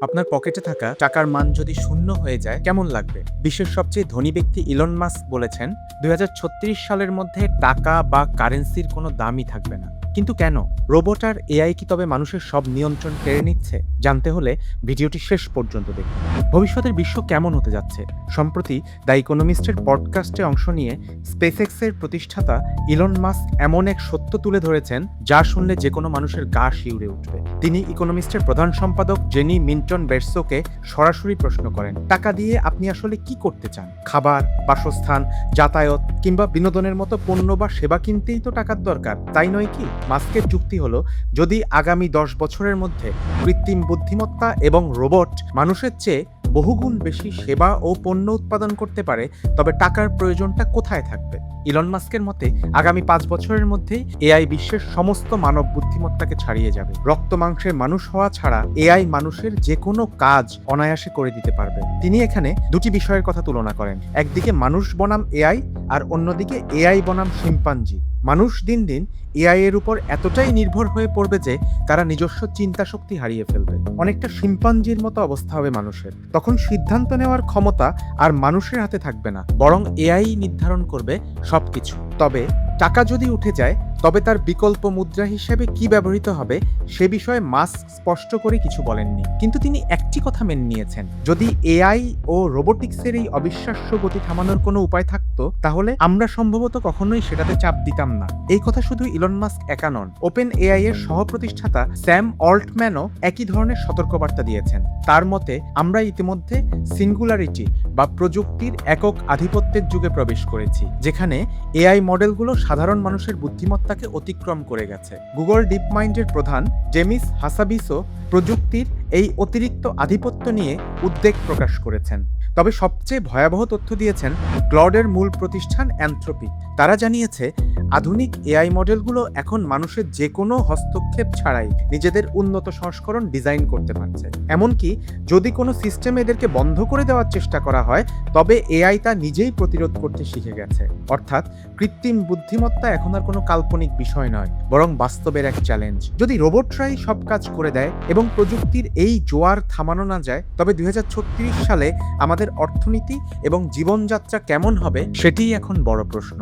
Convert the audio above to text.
আপনার পকেটে থাকা টাকার মান যদি শূন্য হয়ে যায় কেমন লাগবে? বিশ্বের সবচেয়ে ধনী ব্যক্তি ইলন মাস্ক বলেছেন ২০৩৬ সালের মধ্যে টাকা বা কারেন্সির কোনো দামই থাকবে না। কিন্তু কেন? রোবট আর এআই কি তবে মানুষের সব নিয়ন্ত্রণ কেড়ে নিচ্ছে? জানতে হলে ভিডিওটি শেষ পর্যন্ত দেখুন। ভবিষ্যতের বিশ্ব কেমন হতে যাচ্ছে? সম্প্রতি দ্য ইকোনমিস্টের পডকাস্টে অংশ নিয়ে স্পেসএক্সের প্রতিষ্ঠাতা ইলন মাস্ক এমন এক সত্য তুলে ধরেছেন যা শুনলে যে কোনো মানুষের গা শিউরে উঠবে। তিনি ইকোনমিস্টের প্রধান সম্পাদক জেনি মিন্টন বেরসোকে সরাসরি প্রশ্ন করেন, টাকা দিয়ে আপনি আসলে কি করতে চান? খাবার, বাসস্থান, যাতায়াত কিংবা বিনোদনের মতো পণ্য বা সেবা কিনতেই তো টাকার দরকার, তাই নয় কি? মাস্কের যুক্তি হলো, যদি আগামী 10 বছরের মধ্যে কৃত্রিম বুদ্ধিমত্তা এবং রোবট মানুষের চেয়ে বহুগুণ বেশি সেবা ও পণ্য উৎপাদন করতে পারে, তবে টাকার প্রয়োজনটা কোথায় থাকবে? ইলন মাস্কের মতে আগামী 5 বছরের মধ্যেই এআই বিশ্বের সমস্ত মানব বুদ্ধিমত্তাকে ছাড়িয়ে যাবে। রক্ত মাংসের মানুষ হওয়া ছাড়া এআই মানুষের যে কোনো কাজ অনায়াসে করে দিতে পারবে। তিনি এখানে দুটি বিষয়ের কথা তুলনা করেন, একদিকে মানুষ বনাম এআই আর অন্যদিকে এআই বনাম শিম্পাঞ্জি। মানুষ দিন দিন এআই এর উপর এতটাই নির্ভর হয়ে পড়বে যে তারা নিজস্ব চিন্তা শক্তি হারিয়ে ফেলবে। অনেকটা শিম্পাঞ্জির মতো অবস্থা হবে মানুষের। তখন সিদ্ধান্ত নেওয়ার ক্ষমতা আর মানুষের হাতে থাকবে না, বরং এআই নির্ধারণ করবে সবকিছু। তবে টাকা যদি উঠে যায় তবে তার বিকল্প মুদ্রা হিসেবে কি ব্যবহৃত হবে সে বিষয়ে মাস্ক স্পষ্ট করে কিছু বলেননি। কিন্তু তিনি একটি কথা মেনে নিয়েছেন, যদি এআই ও রোবোটিক্সের এই অবিশ্বাস্য গতি থামানোর কোনো উপায় থাকতো তাহলে আমরা সম্ভবত কখনোই সেটাতে চাপ দিতাম না। এই কথা শুধু ইলন মাস্ক একা নন, ওপেন এআই এর সহ-প্রতিষ্ঠাতা স্যাম অল্টম্যানও একই ধরনের সতর্কবার্তা দিয়েছেন। তার মতে, আমরা ইতিমধ্যে সিঙ্গুলারিটি বা প্রযুক্তির একক আধিপত্যের যুগে প্রবেশ করেছি, যেখানে এআই মডেলগুলো সাধারণ মানুষের বুদ্ধিমত্তাকে অতিক্রম করে গেছে। গুগল ডিপ মাইন্ডের প্রধান জেমিস হাসাবিসো প্রযুক্তির এই অতিরিক্ত আধিপত্য নিয়ে উদ্বেগ প্রকাশ করেছেন। তবে সবচেয়ে ভয়াবহ তথ্য দিয়েছেন ক্লডের মূল প্রতিষ্ঠান অ্যানথ্রোপি। তারা জানিয়েছে আধুনিক এআই মডেলগুলো এখন মানুষের যে কোনো হস্তক্ষেপ ছাড়াই নিজেদের উন্নত সংস্করণ ডিজাইন করতে পারছে। এমনকি যদি কোনো সিস্টেম এদেরকে বন্ধ করে দেওয়ার চেষ্টা করা হয় তবে এআই তা নিজেই প্রতিরোধ করতে শিখে গেছে। অর্থাৎ কৃত্রিম বুদ্ধিমত্তা এখন আর কোনো কাল্পনিক বিষয় নয়, বরং বাস্তবের এক চ্যালেঞ্জ। যদি রোবটরাই সব কাজ করে দেয় এবং প্রযুক্তির এই জোয়ার থামানো না যায় তবে 2036 সালে আমাদের অর্থনীতি এবং জীবনযাত্রা কেমন হবে সেটিই এখন বড় প্রশ্ন।